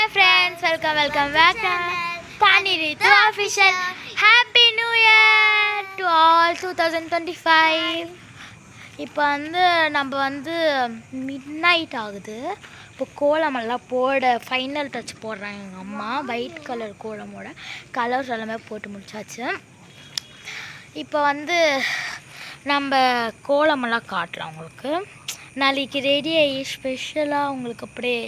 Hi friends, welcome back to Tani Ritu Official. Happy New Year to all 2025. இப்போ நம்ம mid night ஆகுது. இப்போ கோலமெல்லாம் போட ஃபைனல் டச் போடுறாங்க எங்கள் அம்மா. ஒயிட் கலர் கோலமோட கலர்ஸ் எல்லாமே போட்டு முடிச்சாச்சு. இப்போ நம்ம கோலமெல்லாம் காட்டுறோம் உங்களுக்கு. நாளைக்கு ரெடி ஆகி ஸ்பெஷலாக உங்களுக்கு அப்படியே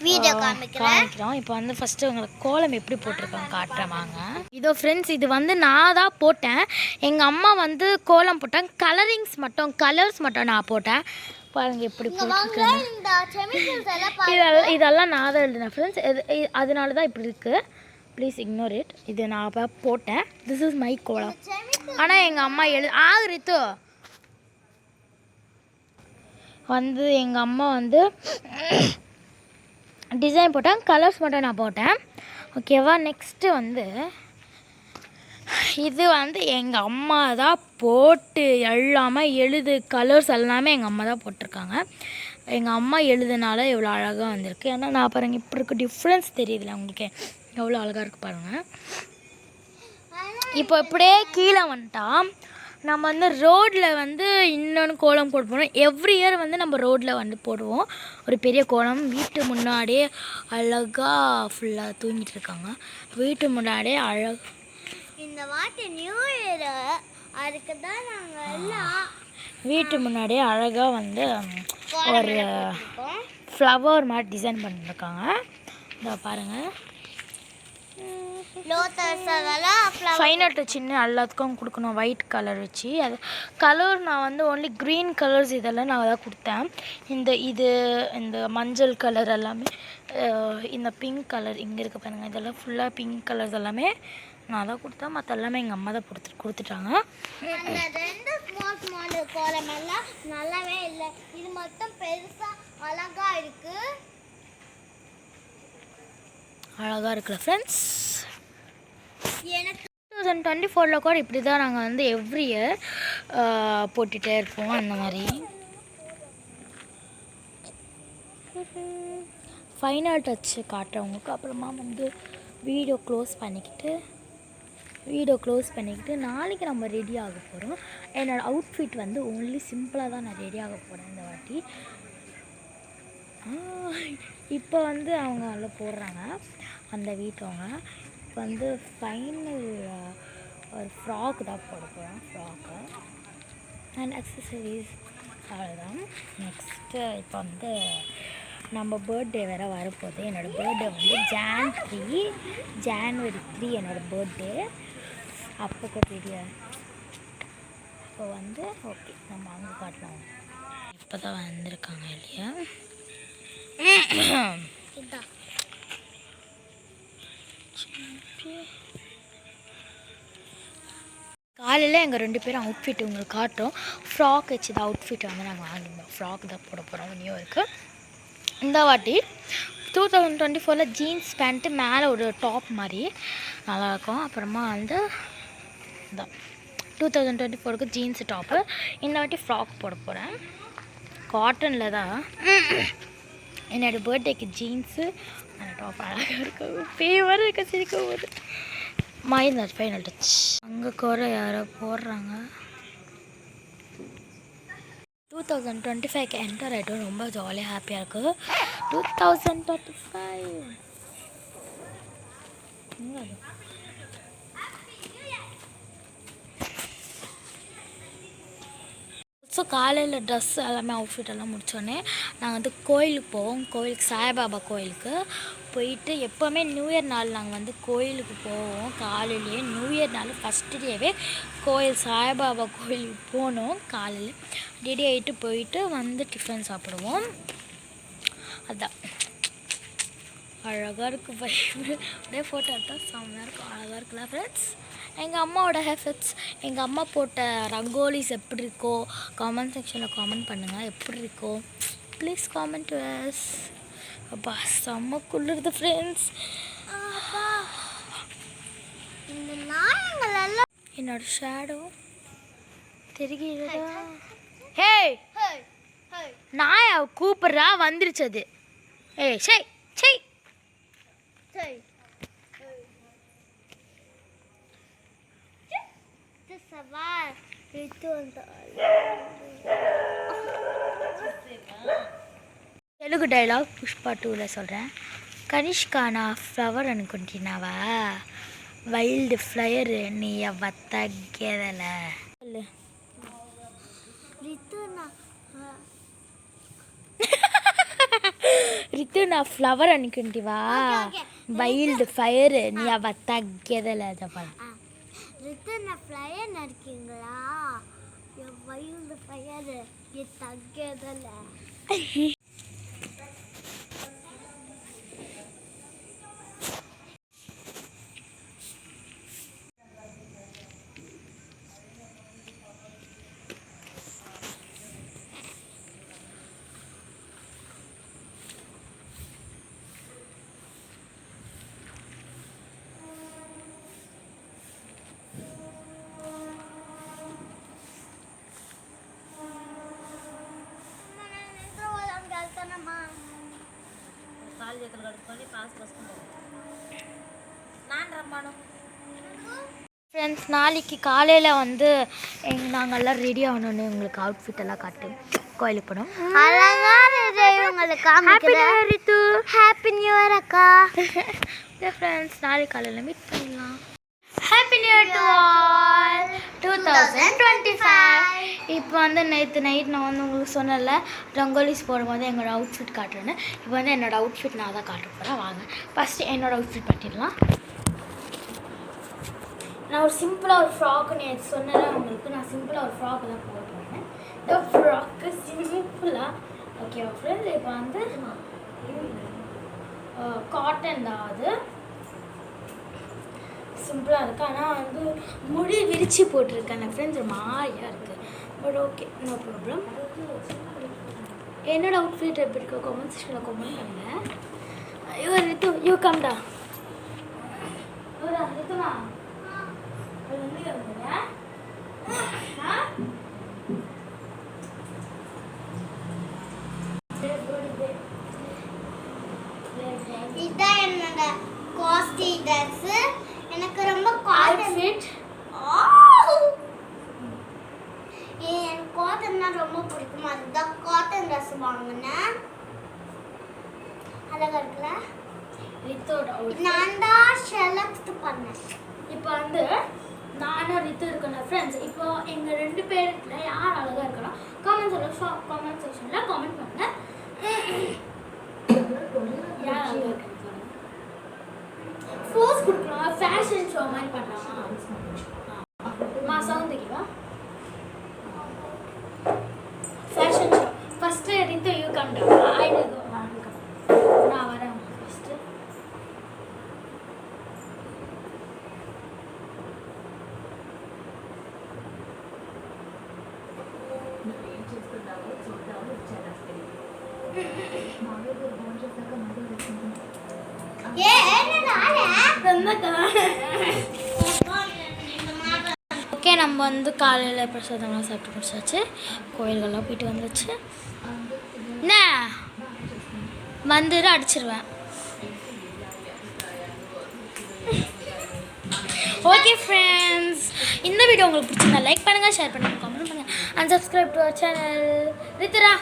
வீடியோ காமிக்கிறோம். இப்போ ஃபஸ்ட்டு உங்களுக்கு கோலம் எப்படி போட்டிருக்கோம் காட்டுறேன் வாங்க. இதோ ஃப்ரெண்ட்ஸ், இது நான் தான் போட்டேன். எங்கள் அம்மா கோலம் போட்டாங்க. கலர்ஸ் மட்டும் நான் போட்டேன். பாருங்கள் எப்படி போட்டிருக்கேன். இதெல்லாம் நான் தான் எழுதினேன் ஃப்ரெண்ட்ஸ். அதனால தான் இப்படி இருக்குது. Please ignore it. இது நான் போட்டேன். திஸ் இஸ் மை கோலம். ஆனால் எங்கள் அம்மா ரித்து எங்கள் அம்மா டிசைன் போட்டேன். கலர்ஸ் மட்டும் நான் போட்டேன். ஓகேவா. நெக்ஸ்ட்டு இது எங்கள் அம்மா தான் போட்டு எல்லாமே கலர்ஸ் எல்லாமே எங்கள் அம்மா தான் போட்டிருக்காங்க. எங்கள் அம்மா எழுதுனால எவ்வளோ அழகாக வந்திருக்கு. ஏன்னா நான் பாருங்கள் இப்படி இருக்க டிஃப்ரென்ஸ் தெரியுதுல உங்களுக்கு, எவ்வளோ அழகாக இருக்குது பாருங்கள். இப்போ இப்படியே கீழே வந்துட்டா நம்ம ரோட்டில் இன்னொன்று கோலம் போட போகிறோம். எவ்ரி இயர் நம்ம ரோட்டில் போடுவோம் ஒரு பெரிய கோலம். வீட்டு முன்னாடியே அழகாக ஃபுல்லாக தூங்கிட்டு இருக்காங்க. வீட்டு முன்னாடியே இந்த வாட்டி நியூ இயர் அதுக்கு தான் நாங்கள் எல்லாம் வீட்டு முன்னாடியே அழகாக ஒரு ஃப்ளவர் மாதிரி டிசைன் பண்ணியிருக்காங்க. இதை பாருங்கள். ஃபைனல் டச் எல்லாத்துக்கும் கொடுக்கணும் ஒயிட் கலர் வச்சு. அது கலர் நான் ஒன்லி க்ரீன் கலர்ஸ் இதெல்லாம் நான் தான் கொடுத்தேன். இந்த மஞ்சள் கலர் எல்லாமே, இந்த பிங்க் கலர் இங்கே இருக்க பாருங்கள், இதெல்லாம் ஃபுல்லாக பிங்க் கலர்ஸ் எல்லாமே நான் தான் கொடுத்தேன். மற்ற எல்லாமே எங்கள் அம்மா தான் கொடுத்துட்டாங்க. நல்லாவே இல்லை, இது மட்டும் பெருசாக அழகாக இருக்குது. அழகாக இருக்குல்ல ஃப்ரெண்ட்ஸ். எனக்கு 2024 கூட இப்படி தான் நாங்கள் எவ்ரி இயர் போட்டுகிட்டே இருப்போம். அந்த மாதிரி ஃபைனல் டச்சு காட்டுறவங்களுக்கு அப்புறமா வீடியோ க்ளோஸ் பண்ணிக்கிட்டு நாளைக்கு நம்ம ரெடி ஆக போகிறோம். என்னோடய அவுட்ஃபிட் ஒன்லி சிம்பிளாக தான் நான் ரெடி ஆக போகிறேன் இந்த வாட்டி. இப்போ அவங்க அதில் போடுறாங்க அந்த வீட்டவங்க. இப்போ ஃபைனல் ஒரு ஃப்ராக் தான் போட போகிறோம். ஃப்ராக்கு அண்ட் அக்சசரிஸ் அவ்வளோதான். நெக்ஸ்ட்டு இப்போ நம்ம பர்த்டே வேறு வரப்போகுது. என்னோடய பர்த்டே ஜான்வரி 3 என்னோடய பர்த்டே. அப்போ ரெடியா இப்போ ஓகே நம்ம அங்கே காட்டலாம். இப்போ தான் வந்திருக்காங்க இல்லையா. காலையில் எங்கள் 2 பேரும் அவுட்ஃபிட் உங்களுக்கு காட்டுறோம். ஃப்ராக் வச்சு தான் அவுட்ஃபிட் நாங்கள் வாங்கியிருந்தோம். ஃப்ராக் தான் போட போகிறோம் நியூ இயருக்கு. இந்த வாட்டி 2024 ஜீன்ஸ் பேண்ட்டு மேலே ஒரு டாப் மாதிரி நல்லாயிருக்கும். அப்புறமா இதான் 2024 ஜீன்ஸு டாப்பு. இந்த வாட்டி ஃப்ராக் போட போகிறேன். காட்டனில் தான். என்னோடய பர்த்டேக்கு ஜீன்ஸு அந்த டாப் அழகாக இருக்கும். ஃபேவராக இருக்க சிரிக்கும் போது மைண்ட் ஃபைனல் டச். அங்கே கூட யாரோ போடுறாங்க. 2025க்கு என்டர் ஆகிட்டோம். ரொம்ப ஜாலியாக ஹாப்பியாக இருக்குது. 2025 ஸோ காலையில் ட்ரெஸ் எல்லாமே அவுட்ஃபிட் எல்லாம் முடித்தோடனே நாங்கள் கோயிலுக்கு போவோம். கோயிலுக்கு சாய்பாபா கோயிலுக்கு போயிட்டு எப்போவுமே நியூ இயர் நாள் நாங்கள் கோயிலுக்கு போவோம். காலையிலேயே நியூ இயர் நாள் ஃபஸ்ட்டு டேவே சாய்பாபா கோயிலுக்கு போனோம். காலையில் ரெடி ஆகிட்டு போயிட்டு டிஃபன் சாப்பிடுவோம். அதுதான் அழகாக இருக்குது. அப்படியே ஃபோட்டோ எடுத்தால் செம்மையாக இருக்கும். அழகாக இருக்குல்ல ஃப்ரெண்ட்ஸ். எங்கள் அம்மாவோட ஹெஃபர்ட்ஸ், எங்கள் அம்மா போட்ட ரங்கோலிஸ் எப்படி இருக்கோ காமெண்ட் செக்ஷனில் காமெண்ட் பண்ணுங்கள். எப்படி இருக்கோ ப்ளீஸ் காமெண்ட் டு அஸ். அப்பா செம்ம குளிருது ஃப்ரெண்ட்ஸ். என்னோட ஷேடோ தெரிகிறதா? ஹே நாயா கூப்பிட்றா வந்துருச்சு அது. ஏய் சே சே తెలుగు డైలాగ్ పుష్ప 2లో சொல்கிறேன். కనిష్కా నా ఫ్లవర్ అనుకుంటున్నావా, వైల్డ్ ఫ్లయర్ నీ అవ్వ తగ్గేదలే. రితు నా ఫ్లవర్ అనుకుంటివా, వైల్డ్ ఫైర్ నీ అవ్వ తగ్గేదలే చెప్పాలి. ரித்து நான் ஃப்ளையர் நடிக்கீங்களா, வைல்டு ஃபயர் தగ్గதில்ல. ஃப்ரெண்ட்ஸ், நாளைக்கு காலையில் வந்து நாங்கள்லாம் ரெடி ஆகணுன்னு உங்களுக்கு அவுட்ஃபிட் எல்லாம் காட்டு கோயிலுக்கு போனோம். ரித்து ஹாப்பி நியூ இயர் அக்கா. ஃப்ரெண்ட்ஸ், நாளைக்கு காலையில் மீட் பண்ணலாம். Happy new year to all 2025. இப்போ வந்து நேற்று நைட் நான் வந்து உங்களுக்கு சொன்னல ரங்கோலிஸ் போடும்போது என்னோடய அவுட்ஃபிட் காட்டுறேன்னு. இப்போ வந்து என்னோடய அவுட்ஃபிட் நான் தான் காட்ட போகிறேன். வாங்க ஃபஸ்ட்டு என்னோடய அவுட்ஃபிட் காட்டிடலாம். நான் ஒரு சிம்பிளாக ஒரு ஃப்ராக்கு நேற்று சொன்னேன் உங்களுக்கு. நான் சிம்பிளாக ஒரு ஃப்ராக்கு தான் போட்டுருவேன். இந்த ஃப்ராக்கு சிம்பிளாக ஓகே ஃப்ரெண்ட்ஸ். இப்போ வந்து காட்டன் தான், அது சிம்பிளாக இருக்குது. ஆனால் வந்து முடி விரித்து போட்டிருக்கேன் ஃப்ரெண்ட்ஸ், மாதிரியாக இருக்குது. But okay, no problem. என்னோடய அவுட்ஃபிட் எப்படி இருக்கோ கமெண்ட் செக்ஷனில் கமெண்ட் பண்ணுங்கள். ஐயோ ரித்து, யூ கம்டா. ரித்துனா இதான் என்னோட காஸ்டி ட்ரெஸ். எனக்கு ரொம்ப காட்டன் எனக்கு காட்டன்னா ரொம்ப பிடிக்கும். அதுதான் காட்டன் ட்ரெஸ் வாங்கினேன். அழகா இருக்குல்ல. நான் தான் செலக்ட் பண்ணேன். இப்போ வந்து நானும் ரித்து இருக்கணும் ஃப்ரெண்ட்ஸ். இப்போ எங்கள் 2 பேருக்குள்ள யார் அழகாக இருக்கணும் காமெண்ட் செக்ஷனில் காமெண்ட் பண்ணுங்கள். யார் அழகாக இருக்கு ஃபோர்ஸ் கொடுக்கலாம். ஃபேஷன் ஷோ மாதிரி பண்ணலாமா? சவுண்ட் ஓகேவா? Fashion show first Ritu you come down. நான் வரேன் ஃபஸ்ட்டு. ஓகே, நம்ம வந்து காலையில் பிரசாதம்லாம் சாப்பிட்டு முடிச்சாச்சு. கோயில்கள்லாம் போயிட்டு வந்துச்சு. என்ன வந்துட்டு அடிச்சிருவேன். ஓகே ஃப்ரெண்ட்ஸ், இந்த வீடியோ உங்களுக்கு பிடிச்சிருந்தா லைக் பண்ணுங்கள், ஷேர் பண்ணுங்கள், கமெண்ட் பண்ணுங்கள் and subscribe to our channel. ரித்துரா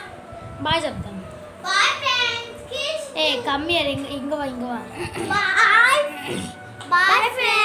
பாய் சாப்பிட்டாங்க. Bye friends. ஏய் கம்மியா இங்கே வா. Bye. Bye friends.